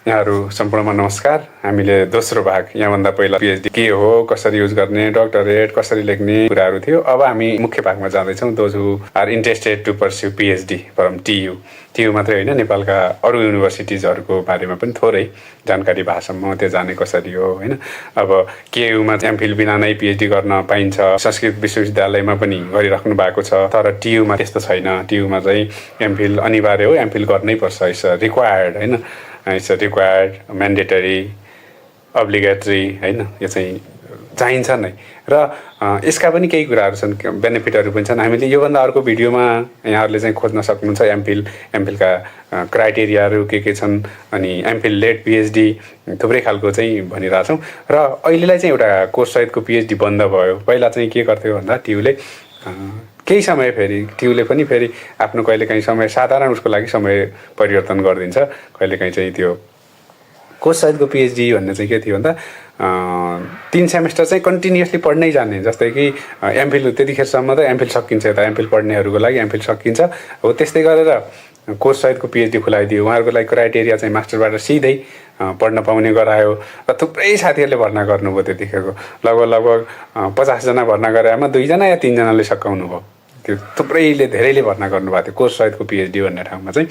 यहाँहरू सम्पूर्णमा नमस्कार। हामीले दोस्रो भाग यहाँभन्दा पहिला पिएचडी के हो, कसरी युज गर्ने, डक्टरेट कसरी लेख्ने कुराहरू थियो। अब हामी मुख्य भागमा जाँदैछौँ। Those who are interested to pursue PhD from TU मात्रै होइन, नेपालका अरू युनिभर्सिटिजहरूको बारेमा पनि थोरै जानकारी भाषामा त्यो जाने कसरी हो होइन। अब केयुमा एमफिल बिना नै पिएचडी गर्न पाइन्छ। संस्कृत विश्वविद्यालयमा पनि गरिराख्नु भएको छ, तर टियुमा त्यस्तो छैन। टियुमा चाहिँ एमफिल अनिवार्य हो, एमफिल गर्नै पर्छ। इट्स रिक्वायर्ड होइन, इट्स रिक्वायर्ड, म्यान्डेटरी, अब्लिगेटरी होइन, यो चाहिँ चाहिन्छ नै। र यसका पनि केही कुराहरू छन्, बेनिफिटहरू पनि छन्। हामीले योभन्दा अर्को भिडियोमा यहाँहरूले चाहिँ खोज्न सक्नुहुन्छ एमफिलका क्राइटेरियाहरू के छन्, अनि एमफिल लेड पिएचडी थुप्रै खालको चाहिँ भनिरहेछौँ। र अहिलेलाई चाहिँ एउटा कोर्स सहितको पिएचडी बन्द भयो। पहिला चाहिँ के गर्थ्यो भन्दा टियुले केही समय फेरि टियुले पनि फेरि आफ्नो कहिलेकाहीँ समय साधारण उसको लागि समय परिवर्तन गरिदिन्छ। कहिलेकाहीँ चाहिँ त्यो कोर्स सहितको पिएचडी भन्ने चाहिँ के थियो भन्दा 3 सेमेस्टर चाहिँ कन्टिन्युसली पढ्नै जाने। जस्तै कि एमफिल त्यतिखेरसम्म त एमफिल सकिन्छ, यता एमफिल पढ्नेहरूको लागि एमफिल सकिन्छ। हो त्यस्तै गरेर कोर्स सहितको पिएचडी खुलाइदियो। उहाँहरूको लागि क्राइटेरिया चाहिँ मास्टरबाट सिधै पढ्न पाउने गरायो। र थुप्रै साथीहरूले भर्ना गर्नुभयो। त्यतिखेरको लगभग 50 जना भर्ना गरेमा 2 जना या 3 जनाले सकाउनु भयो। त्यो थुप्रैले धेरैले भर्ना गर्नुभएको थियो। कोर्स सहितको पिएचडी भन्ने ठाउँमा चाहिँ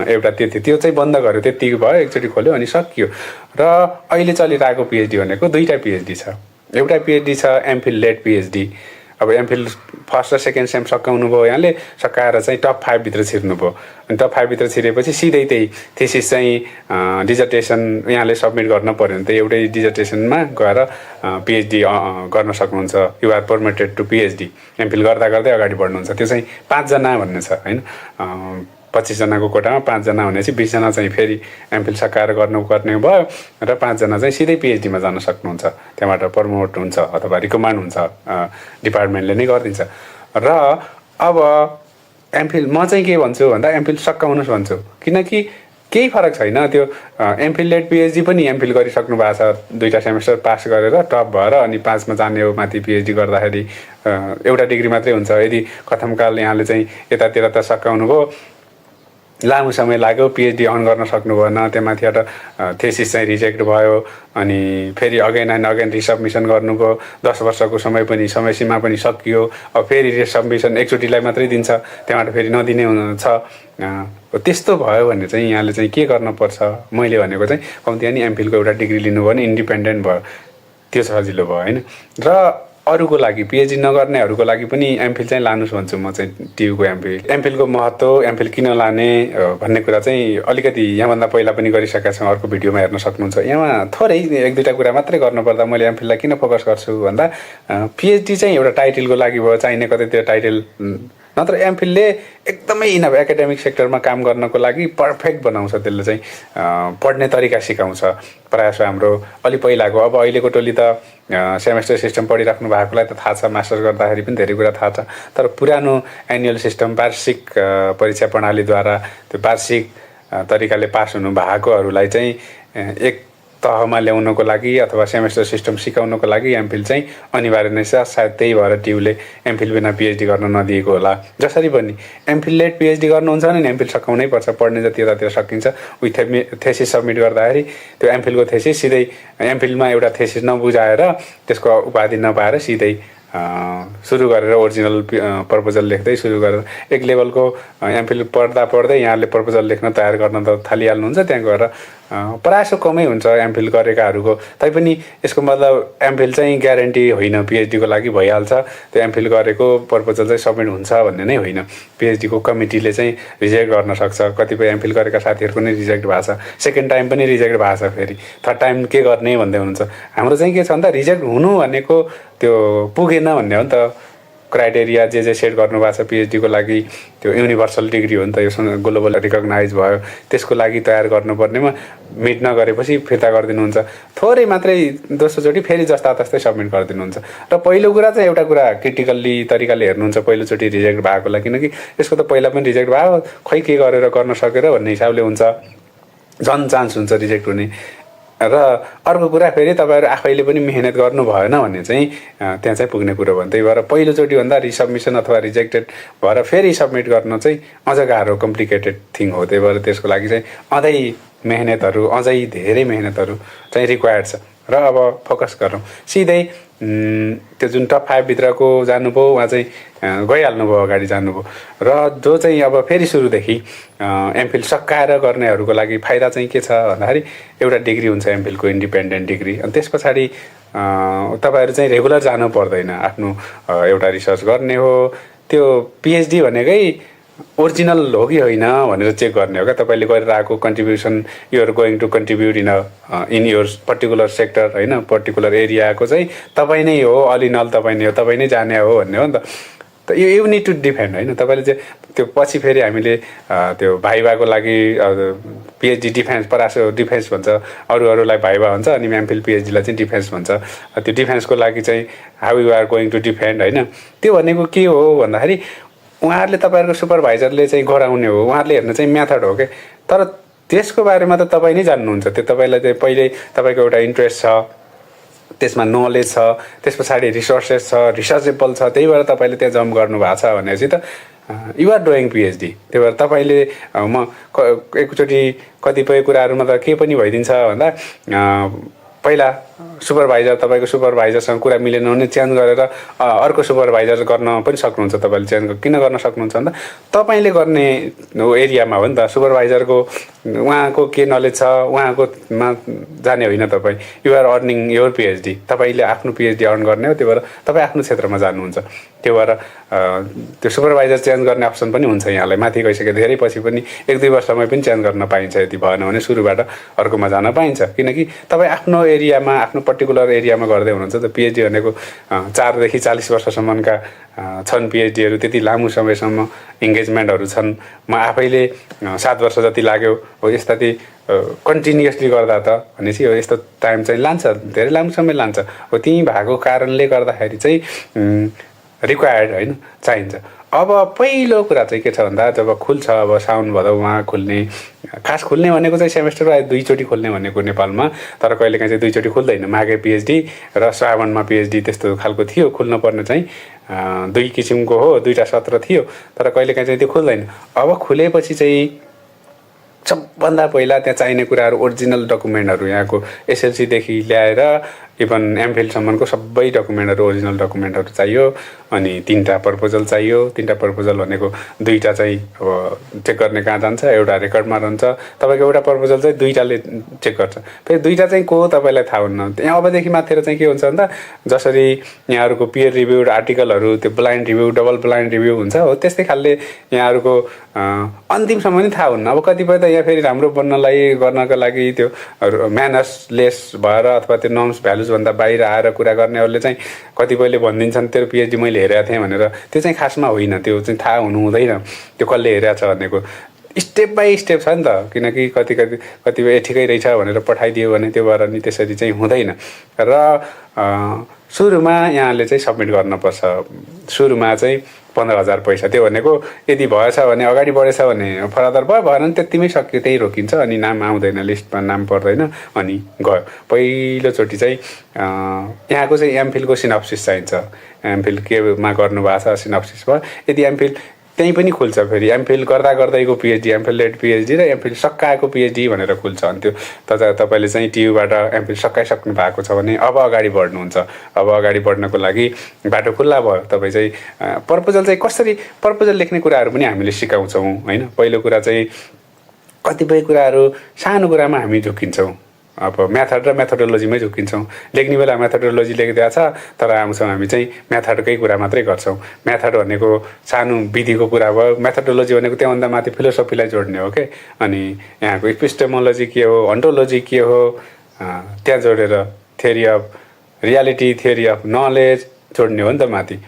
एउटा त्यो थियो, त्यो चाहिँ बन्द गर्यो। त्यति भयो, एकचोटि खोल्यो अनि सकियो। र अहिले चलिरहेको पिएचडी भनेको 2टा पिएचडी छ। एउटा पिएचडी छ एमफिल लेड पिएचडी। अब एमफिल फर्स्ट र सेकेन्ड सेम सकाउनु भयो, यहाँले सकाएर चाहिँ टप 5 भित्र छिर्नुभयो। अनि टप 5 भित्र छिरेपछि सिधै त्यही थेसिस चाहिँ डिजर्टेसन यहाँले सबमिट गर्न पऱ्यो भने त एउटै डिजर्टेसनमा गएर पिएचडी गर्न सक्नुहुन्छ। You are permitted to PhD. MPhil गर्दा गर्दै अगाडि बढ्नुहुन्छ। त्यो चाहिँ 5 जना भन्ने छ होइन। 25 जनाको कोटामा 5 जना भनेपछि 20 जना चाहिँ फेरि एमफिल सकाएर गर्नुपर्ने भयो। र 5 जना चाहिँ सिधै पिएचडीमा जान सक्नुहुन्छ। त्यहाँबाट प्रमोट हुन्छ अथवा रिकमेन्ड हुन्छ, डिपार्टमेन्टले नै गरिदिन्छ। र अब एमफिल म चाहिँ के भन्छु भन्दा एमफिल सकाउनुहोस् भन्छु, किनकि केही फरक छैन। त्यो एमफिल लेड पिएचडी पनि एमफिल गरिसक्नु भएको छ, 2टा सेमेस्टर पास गरेर टप भएर अनि 5 मा जाने हो। माथि पिएचडी गर्दाखेरि एउटा डिग्री मात्रै हुन्छ। यदि कथमकाल यहाँले चाहिँ यतातिर त सकाउनु भयो, लामो समय लाग्यो, पिएचडी अन गर्न सक्नु भएन। त्यहाँमाथिबाट थेसिस चाहिँ रिजेक्ट भयो। अनि फेरि अगेन एन्ड अगेन रिसबमिसन गर्नुभयो। 10 वर्षको समय पनि, समय सीमा पनि सकियो। अब फेरि रिसबमिसन एकचोटिलाई मात्रै दिन्छ, त्यहाँबाट फेरि नदिने छ। त्यस्तो भयो भने चाहिँ यहाँले चाहिँ के गर्नुपर्छ, मैले भनेको चाहिँ कम्ती नि एमफिलको एउटा डिग्री लिनुभयो भने इन्डिपेन्डेन्ट भयो, त्यो सजिलो भयो होइन। र अरूको लागि पिएचडी नगर्नेहरूको लागि पनि एमफिल चाहिँ लानुहोस् भन्छु म चाहिँ। टियुको एमफिलको महत्त्व, एमफिल किन लाने भन्ने कुरा चाहिँ अलिकति यहाँभन्दा पहिला पनि गरिसकेका छौँ। अर्को भिडियोमा हेर्न सक्नुहुन्छ। यहाँ थोरै 1-2टा कुरा मात्रै गर्नुपर्दा मैले एमफिललाई किन फोकस गर्छु भन्दा पिएचडी चाहिँ एउटा टाइटलको लागि भयो, चाहिने कतैतिर टाइटल। नत्र एमफिलले एकदमै एकाडेमिक सेक्टरमा काम गर्नको लागि पर्फेक्ट बनाउँछ। त्यसले चाहिँ पढ्ने तरिका सिकाउँछ। प्रायः हाम्रो अलि पहिलाको, अब अहिलेको टोली त सेमेस्टर सिस्टम पढिराख्नु भएकोलाई त थाहा छ, मास्टर्स गर्दाखेरि पनि धेरै कुरा थाहा छ। तर पुरानो एनुअल सिस्टम, वार्षिक परीक्षा प्रणालीद्वारा त्यो वार्षिक तरिकाले पास हुनु भएकोहरूलाई चाहिँ एक तहमा ल्याउनको लागि अथवा सेमेस्टर सिस्टम सिकाउनको लागि एमफिल चाहिँ अनिवार्य नै छ। सायद त्यही भएर टियुले एमफिल बिना पिएचडी गर्न नदिएको होला। जसरी पनि एमफिल लेड पिएचडी गर्नुहुन्छ भने एमफिल सकाउनै पर्छ। पढ्ने जति यतातिर सकिन्छ। विथ थेसिस सबमिट गर्दाखेरि त्यो एमफिलको थेसिस सिधै एमफिलमा एउटा थेसिस नबुझाएर त्यसको उपाधि नपाएर सिधै सुरु गरेर ओरिजिनल प्रपोजल लेख्दै सुरु गरेर एक लेभलको एमफिल पढ्दा पढ्दै यहाँले प्रपोजल लेख्न तयार गर्न त थालिहाल्नुहुन्छ। त्यहाँ गएर प्रायः कमै हुन्छ एमफिल गरेकाहरूको। तैपनि यसको मतलब एमफिल चाहिँ ग्यारेन्टी होइन पिएचडीको लागि भइहाल्छ। त्यो एमफिल गरेको प्रपोजल चाहिँ सबमिट हुन्छ भन्ने नै होइन। पिएचडीको कमिटीले चाहिँ रिजेक्ट गर्न सक्छ। कतिपय एमफिल गरेका साथीहरूको नै रिजेक्ट भएको छ, सेकेन्ड टाइम पनि रिजेक्ट भएको छ, फेरि थर्ड टाइम के गर्ने भन्दै हुनुहुन्छ। हाम्रो चाहिँ के छ भन्दा रिजेक्ट हुनु भनेको त्यो पुगेन भन्ने हो नि त। क्राइटेरिया जे सेट गर्नुभएको छ पिएचडीको लागि, त्यो युनिभर्सल डिग्री हो नि त, यो ग्लोबल रिकग्नाइज भयो। त्यसको लागि तयार गर्नुपर्नेमा मिट नगरेपछि फिर्ता गरिदिनुहुन्छ। थोरै मात्रै दोस्रोचोटि फेरि जस्ता तस्तै सबमिट गरिदिनुहुन्छ। र पहिलो कुरा चाहिँ एउटा कुरा क्रिटिकल्ली तरिकाले हेर्नुहुन्छ पहिलोचोटि रिजेक्ट भएकोलाई, किनकि यसको त पहिला पनि रिजेक्ट भयो, खै के गरेर गर्न सकेर भन्ने हिसाबले हुन्छ। झन् चान्स हुन्छ रिजेक्ट हुने। र अर्को कुरा फेरि तपाईँहरू आफैले पनि मेहनत गर्नु भएन भने चाहिँ त्यहाँ चाहिँ पुग्ने कुरो भयो। त्यही भएर पहिलोचोटि भन्दा रिसबमिसन अथवा रिजेक्टेड भएर फेरि सबमिट गर्न चाहिँ अझ गाह्रो कम्प्लिकेटेड थिङ हो। त्यही भएर त्यसको लागि चाहिँ अझै मेहनतहरू अझै धेरै मेहनतहरू चाहिँ रिक्वायर्ड छ। र अब फोकस गरौँ सिधै त्यो जुन टप 5 भित्रको जानुभयो उहाँ चाहिँ गइहाल्नुभयो, अगाडि जानुभयो। र जो चाहिँ अब फेरि सुरुदेखि एमफिल सकाएर गर्नेहरूको लागि फाइदा चाहिँ के छ भन्दाखेरि एउटा डिग्री हुन्छ एमफिलको, इन्डिपेन्डेन्ट डिग्री। अनि त्यस पछाडि तपाईँहरू चाहिँ रेगुलर जानु पर्दैन, आफ्नो एउटा रिसर्च गर्ने हो। त्यो पिएचडी भनेकै ओरिजिनल हो कि होइन भनेर चेक गर्ने हो क्या। तपाईँले गरेर आएको contribution you're going to contribute in your particular sector होइन, पर्टिकुलर एरियाको चाहिँ तपाईँ नै हो, अल इन अल तपाईँ नै हो, तपाईँ नै जाने हो भन्ने हो नि त यु निड टु डिफेन्ड होइन। तपाईँले चाहिँ त्यो पछि फेरि हामीले त्यो भाइभाको लागि पिएचडी डिफेन्स परासो डिफेन्स भन्छ, अरूलाई भाइभा भन्छ, अनि एमफिल पिएचडीलाई चाहिँ डिफेन्स भन्छ। त्यो डिफेन्सको लागि चाहिँ how you are going to defend होइन, त्यो भनेको के हो भन्दाखेरि उहाँहरूले तपाईँहरूको सुपरभाइजरले चाहिँ गराउने हो, उहाँहरूले हेर्ने चाहिँ मेथड हो क्या। तर त्यसको बारेमा त तपाईँ नै जान्नुहुन्छ। त्यो तपाईँलाई चाहिँ पहिल्यै तपाईँको एउटा इन्ट्रेस्ट छ, त्यसमा नलेज छ, त्यस पछाडि रिसोर्सेस छ, रिसर्चेबल छ, त्यही भएर तपाईँले त्यहाँ जम्प गर्नुभएको छ भनेपछि त युआर डुइङ पिएचडी। त्यही भएर तपाईँले म एकचोटि कतिपय कुराहरूमा त के पनि भइदिन्छ भन्दा पहिला सुपरभाइजर तपाईँको सुपरभाइजरसँग कुरा मिलेन भने चेन्ज गरेर अर्को सुपरभाइजर गर्न पनि सक्नुहुन्छ। तपाईँले चेन्ज किन गर्न सक्नुहुन्छ भन्दा तपाईँले गर्ने एरियामा हो नि त। सुपरभाइजरको उहाँको के नलेज छ उहाँकोमा जाने होइन तपाईँ। युआर अर्निङ योर पिएचडी, तपाईँले आफ्नो पिएचडी अर्न गर्ने हो, त्यो भएर तपाईँ आफ्नो क्षेत्रमा जानुहुन्छ। त्यो भएर त्यो सुपरभाइजर चेन्ज गर्ने अप्सन पनि हुन्छ यहाँलाई। माथि गइसके धेरै पछि पनि 1-2 वर्षमै पनि चेन्ज गर्न पाइन्छ। यदि भएन भने सुरुबाट अर्कोमा जान पाइन्छ, किनकि तपाईँ आफ्नो एरियामा आफ्नो पर्टिकुलर एरियामा गर्दै हुनुहुन्छ। त पिएचडी भनेको 4 देखि 40 वर्षसम्मका छन् पिएचडीहरू, त्यति लामो समयसम्म इङ्गेजमेन्टहरू छन्। म आफैले 7 वर्ष जति लाग्यो हो यस्ता ती कन्टिन्युसली गर्दा त भनेपछि हो यस्तो टाइम चाहिँ लान्छ, धेरै लामो समय लान्छ हो। त्यही भएको कारणले गर्दाखेरि चाहिँ रिक्वायर्ड होइन, चाहिन्छ। अब पहिलो कुरा चाहिँ के छ भन्दा जब खुल्छ, अब साउन भदौमा खुल्ने, खास खुल्ने भनेको चाहिँ सेमेस्टरमा 2 चोटि खोल्ने भनेको नेपालमा, तर कहिलेकाहीँ चाहिँ 2 चोटि खुल्दैन। माघे पिएचडी र श्रावणमा पिएचडी त्यस्तो खालको थियो। खुल्न पर्ने चाहिँ 2 किसिमको हो, 2टा सत्र थियो, तर कहिलेकाहीँ चाहिँ त्यो खुल्दैन। अब खुलेपछि चाहिँ सबभन्दा पहिला त्यहाँ चाहिने कुराहरू ओरिजिनल डकुमेन्टहरू, यहाँको एसएलसीदेखि ल्याएर इभन एमफिलसम्मको सबै डकुमेन्टहरू, ओरिजिनल डकुमेन्टहरू चाहियो। अनि 3टा प्रपोजल चाहियो। 3टा प्रपोजल भनेको 2टा चाहिँ अब चेक गर्ने कहाँ जान्छ, एउटा रेकर्डमा रहन्छ। तपाईँको एउटा प्रपोजल चाहिँ 2टाले चेक गर्छ, फेरि 2टा चाहिँ को तपाईँलाई थाहा हुन्न। त्यहाँ अबदेखि माथेर चाहिँ के हुन्छ भन्दा जसरी यहाँहरूको पियर रिभ्युड आर्टिकलहरू, त्यो blind review, double blind review हुन्छ हो, त्यस्तै खालले यहाँहरूको अन्तिमसम्म नि थाहा हुन्न। अब कतिपय त यहाँ फेरि राम्रो बन्नलाई गर्नको लागि त्यो म्यानर्सलेस भएर अथवा त्यो नर्म्स भ्यालुजभन्दा बाहिर आएर कुरा गर्नेहरूले चाहिँ कतिपयले भनिदिन्छन् तेरो पिएचडी मैले हेरेको थिएँ भनेर। त्यो चाहिँ खासमा होइन, त्यो चाहिँ थाहा हुनु हुँदैन त्यो कसले हेरेको छ भनेको। स्टेप बाई स्टेप छ नि त, किनकि कतिपय ठिकै रहेछ भनेर पठाइदियो भने त्यो भएर नि त्यसरी चाहिँ हुँदैन। र सुरुमा यहाँले चाहिँ सबमिट गर्नुपर्छ। सुरुमा चाहिँ 15,000 पैसा, त्यो भनेको यदि भएछ भने अगाडि बढेछ भने फरदर भयो, भएन भने त्यतिमै सक्यो, त्यही रोकिन्छ। अनि नाम आउँदैन, लिस्टमा नाम पर्दैन, अनि गयो। पहिलोचोटि चाहिँ यहाँको चाहिँ एमफिलको सिनप्सिस चाहिन्छ। एमफिल केमा गर्नुभएको छ सिनप्सिस भयो। यदि एमफिल त्यहीँ पनि खुल्छ, फेरि एमफिल गर्दा गर्दैको पिएचडी, एमफिल लेड पिएचडी र एमफिल सकाएको पिएचडी भनेर खुल्छ। अनि त्यो तपाईँले चाहिँ टियुबाट एमफिल सकाइसक्नु भएको छ भने अब अगाडि बढ्नुहुन्छ। अब अगाडि बढ्नको लागि बाटो खुल्ला भयो। तपाईँ चाहिँ प्रपोजल चाहिँ कसरी प्रपोजल लेख्ने कुराहरू पनि हामीले सिकाउँछौँ होइन। पहिलो कुरा चाहिँ कतिपय कुराहरू सानो कुरामा हामी झुकिन्छौँ। अब मेथड र मेथोडोलोजीमै झुकिन्छौँ। लेख्ने बेला मेथोडोलोजी लेखिदिएको छ, तर आउँछौँ हामी चाहिँ मेथडकै कुरा मात्रै गर्छौँ। मेथड भनेको सानो विधिको कुरा भयो, मेथोडोलोजी भनेको त्योभन्दा माथि फिलोसफीलाई जोड्ने हो के। अनि यहाँको इपिस्टेमोलोजी के हो, अन्टोलोजी के हो, त्यहाँ जोडेर theory of reality, theory of knowledge जोड्ने हो नि त माथि।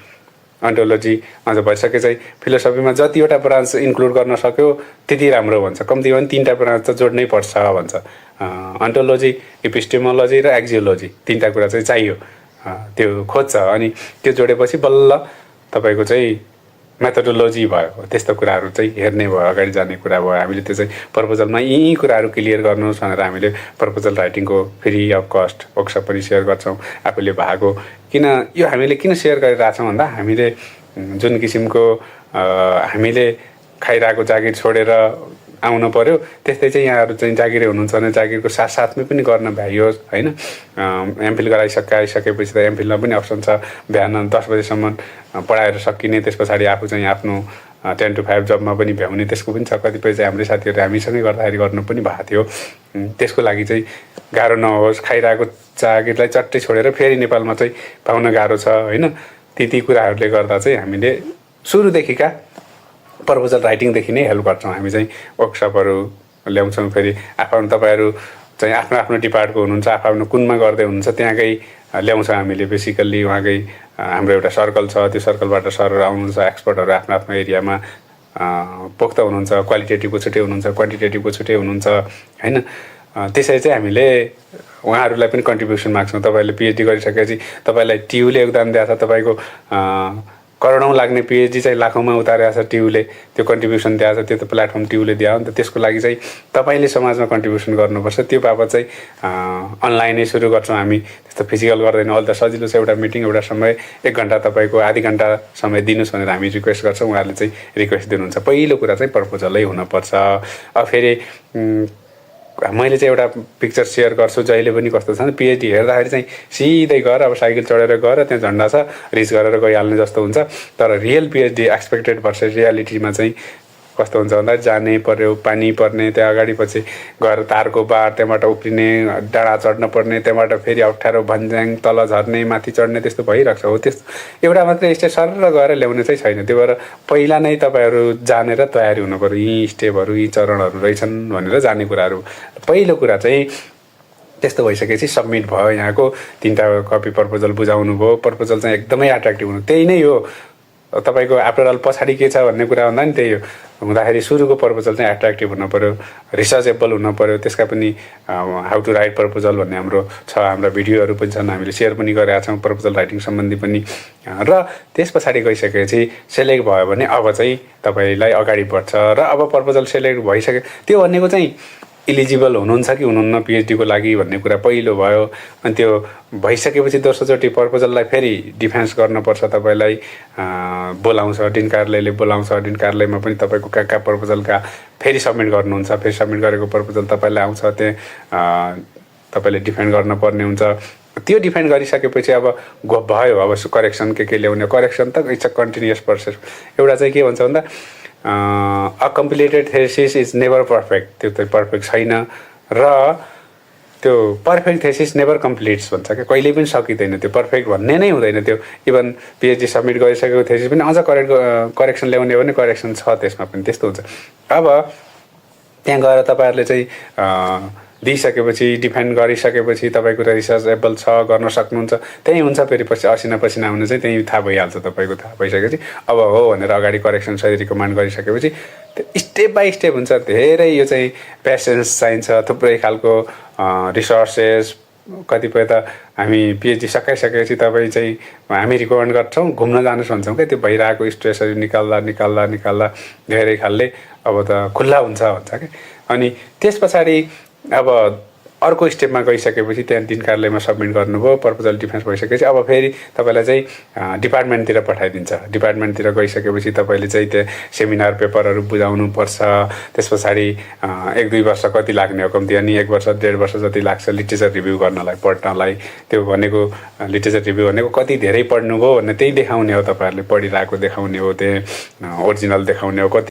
अन्टोलोजी अझ भइसके चाहिँ फिलोसफीमा जतिवटा ब्रान्च इन्क्लुड गर्न सक्यो त्यति राम्रो भन्छ। कम्तीमा पनि 3टा ब्रान्च त जोड्नै पर्छ भन्छ। अन्टोलोजी, इपिस्टेमोलोजी र एक्जियोलोजी, 3टा कुरा चाहिँ चाहियो, त्यो खोज्छ। अनि त्यो जोडेपछि बल्ल तपाईँको चाहिँ मेथोडोलोजी भयो त्यस्तो कुराहरू चाहिँ हेर्ने भयो अगाडि जाने कुरा भयो हामीले त्यो चाहिँ प्रपोजलमा यी कुराहरू क्लियर गर्नुहोस् भनेर हामीले प्रपोजल राइटिङको फ्री अफ कस्ट वर्कसप पनि सेयर गर्छौँ आफूले भएको किन यो हामीले किन सेयर गरिरहेछौँ भन्दा हामीले जुन किसिमको हामीले खाइरहेको जागिर छोडेर आउनु पर्यो त्यस्तै चाहिँ यहाँहरू चाहिँ जागिरे हुनुहुन्छ भने जागिरको साथसाथमै पनि गर्न भ्याइयोस् होइन एमफिल आइसकेपछि त एमफिलमा पनि अप्सन छ बिहान 10 बजेसम्म पढाएर सकिने त्यस पछाडि आफू चाहिँ आफ्नो 10 to 5 जबमा पनि भ्याउने त्यसको पनि छ कतिपय चाहिँ हाम्रै साथीहरूले हामीसँगै गर्दाखेरि गर्नु पनि भएको थियो त्यसको लागि चाहिँ गाह्रो नहोस् खाइरहेको जागिरलाई चट्टै छोडेर फेरि नेपालमा चाहिँ पाउन गाह्रो छ होइन ती कुराहरूले गर्दा चाहिँ हामीले सुरुदेखिका प्रपोजल राइटिङदेखि नै हेल्प गर्छौँ हामी चाहिँ वर्कसपहरू ल्याउँछौँ फेरि आफ्नो तपाईँहरू चाहिँ आफ्नो आफ्नो डिपार्टको हुनुहुन्छ आफ्नो कुनमा गर्दै हुनुहुन्छ त्यहाँकै ल्याउँछ हामीले बेसिकल्ली उहाँकै हाम्रो एउटा सर्कल छ त्यो सर्कलबाट सरहरू आउनुहुन्छ एक्सपर्टहरू आफ्नो आफ्नो एरियामा पोख्त हुनुहुन्छ क्वालिटेटिभको छुट्टै हुनुहुन्छ क्वान्टिटेटिभको छुट्टै हुनुहुन्छ होइन त्यसरी चाहिँ हामीले उहाँहरूलाई पनि कन्ट्रिब्युसन माग्छौँ तपाईँले पिएचडी गरिसकेपछि तपाईँलाई टियुले योगदान दिएको छ तपाईँको करोडौँ लाग्ने पिएचडी चाहिँ लाखौँमा उतारेको छ टियुले त्यो कन्ट्रिब्युसन दिएको छ त्यो त प्लेटफर्म टियुले दियो नि त त्यसको लागि चाहिँ तपाईँले समाजमा कन्ट्रिब्युसन गर्नुपर्छ त्यो बाबत चाहिँ अनलाइनै सुरु गर्छौँ हामी त्यस्तो फिजिकल गर्दैन अहिले त सजिलो छ एउटा मिटिङ एउटा समय 1 घन्टा तपाईँको आधी घन्टा समय दिनुहोस् भनेर हामी रिक्वेस्ट गर्छौँ उहाँहरूले चाहिँ रिक्वेस्ट दिनुहुन्छ पहिलो कुरा चाहिँ प्रपोजलै हुनुपर्छ फेरि मैले चाहिँ एउटा पिक्चर सेयर गर्छु जहिले पनि कस्तो छ भने पिएचडी हेर्दाखेरि चाहिँ सिधै गएर अब साइकल चढेर गएर त्यहाँ झन्डा छ रिच गरेर गइहाल्ने जस्तो हुन्छ तर रियल पिएचडी एक्सपेक्टेड भर्सेस रियालिटीमा चाहिँ कस्तो हुन्छ भन्दा जानै पर्यो पानी पर्ने त्यहाँ अगाडि पछि गएर तारको बार त्यहाँबाट उफ्रिने डाँडा चढ्न पर्ने त्यहाँबाट फेरि अप्ठ्यारो भन्ज्याङ तल झर्ने माथि चढ्ने त्यस्तो भइरहेको छ हो त्यस्तो एउटा मात्रै स्टेप सर गएर ल्याउने चाहिँ छैन त्यो भएर पहिला नै तपाईँहरू जानेर तयारी हुनु पर्यो यी स्टेपहरू यी चरणहरू रहेछन् भनेर जाने कुराहरू पहिलो कुरा चाहिँ त्यस्तो भइसकेपछि सबमिट भयो यहाँको 3टा कपी प्रपोजल बुझाउनु भयो प्रपोजल चाहिँ एकदमै एट्र्याक्टिभ हुनु त्यही नै हो तपाईँको आफ्टर अल पछाडि के छ भन्ने कुरा भन्दा नि त्यही हो हुँदाखेरि सुरुको प्रपोजल चाहिँ एट्र्याक्टिभ हुनु पर्यो रिसर्चेबल हुनु पर्यो त्यसका पनि हाउ टु राइट प्रपोजल भन्ने हाम्रो छ हाम्रा भिडियोहरू पनि छन् हामीले सेयर पनि गरेका छौँ प्रपोजल राइटिङ सम्बन्धी पनि र त्यस पछाडि गइसकेपछि सेलेक्ट भयो भने अब चाहिँ तपाईँलाई अगाडि बढ्छ र अब प्रपोजल सेलेक्ट भइसक्यो त्यो भनेको चाहिँ इलिजिबल हुनुहुन्छ कि हुनुहुन्न पिएचडीको लागि भन्ने कुरा पहिलो भयो अनि त्यो भइसकेपछि दोस्रोचोटि प्रपोजललाई फेरि डिफेन्स गर्नुपर्छ तपाईँलाई बोलाउँछ डिन कार्यालयले बोलाउँछ डिन कार्यालयमा पनि तपाईँको कहाँ प्रपोजलका फेरि सबमिट गर्नुहुन्छ फेरि सबमिट गरेको प्रपोजल तपाईँलाई आउँछ त्यहाँ तपाईँले डिफेन्ड गर्नुपर्ने हुन्छ त्यो डिफाइन गरिसकेपछि अब भयो अब करेक्सन के ल्याउने करेक्सन त इट्स अ कन्टिन्युअस प्रोसेस एउटा चाहिँ के भन्छ भन्दा a completed thesis is never perfect त्यो त पर्फेक्ट छैन र त्यो पर्फेक्ट थेसिस नेभर कम्प्लिट्स भन्छ क्या कहिले पनि सकिँदैन त्यो पर्फेक्ट भन्ने नै हुँदैन त्यो इभन पिएचडी सबमिट गरिसकेको थेसिस पनि अझ करेक्सन ल्याउने हो भने करेक्सन छ त्यसमा पनि त्यस्तो हुन्छ अब त्यहाँ गएर तपाईँहरूले चाहिँ दिइसकेपछि डिफाइन गरिसकेपछि तपाईँको रिसर्चेबल छ गर्न सक्नुहुन्छ त्यही हुन्छ फेरि पछि असिना पसिना हुनु चाहिँ त्यही थाहा भइहाल्छ तपाईँको थाहा भइसकेपछि अब हो भनेर अगाडि करेक्सन सही रिकमेन्ड गरिसकेपछि स्टेप बाई स्टेप हुन्छ धेरै यो चाहिँ पेसेन्स चाहिन्छ थुप्रै खालको रिसोर्सेस कतिपय त हामी पिएचडी सकाइसकेपछि तपाईँ चाहिँ हामी रिकमेन्ड गर्छौँ घुम्न जानुहोस् भन्छौँ क्या त्यो भइरहेको स्ट्रेसहरू निकाल्दा धेरै खालले अब त खुल्ला हुन्छ भन्छ क्या अनि त्यस पछाडि अब अर्को स्टेपमा गइसकेपछि त्यहाँ दिन कार्यालयमा सबमिट गर्नुभयो प्रपोजल डिफेन्स भइसकेपछि अब फेरि तपाईँलाई चाहिँ डिपार्टमेन्टतिर पठाइदिन्छ डिपार्टमेन्टतिर गइसकेपछि तपाईँले चाहिँ त्यहाँ सेमिनार पेपरहरू बुझाउनुपर्छ त्यस पछाडि 1-2 वर्ष कति लाग्ने हो कम्ती अनि 1 वर्ष 1.5 वर्ष जति लाग्छ लिटरेचर रिभ्यू गर्नलाई पढ्नलाई त्यो भनेको लिटरेचर रिभ्यू भनेको कति धेरै पढ्नुभयो भन्ने त्यही देखाउने हो तपाईँहरूले पढिरहेको देखाउने हो त्यहाँ ओरिजिनल देखाउने हो कति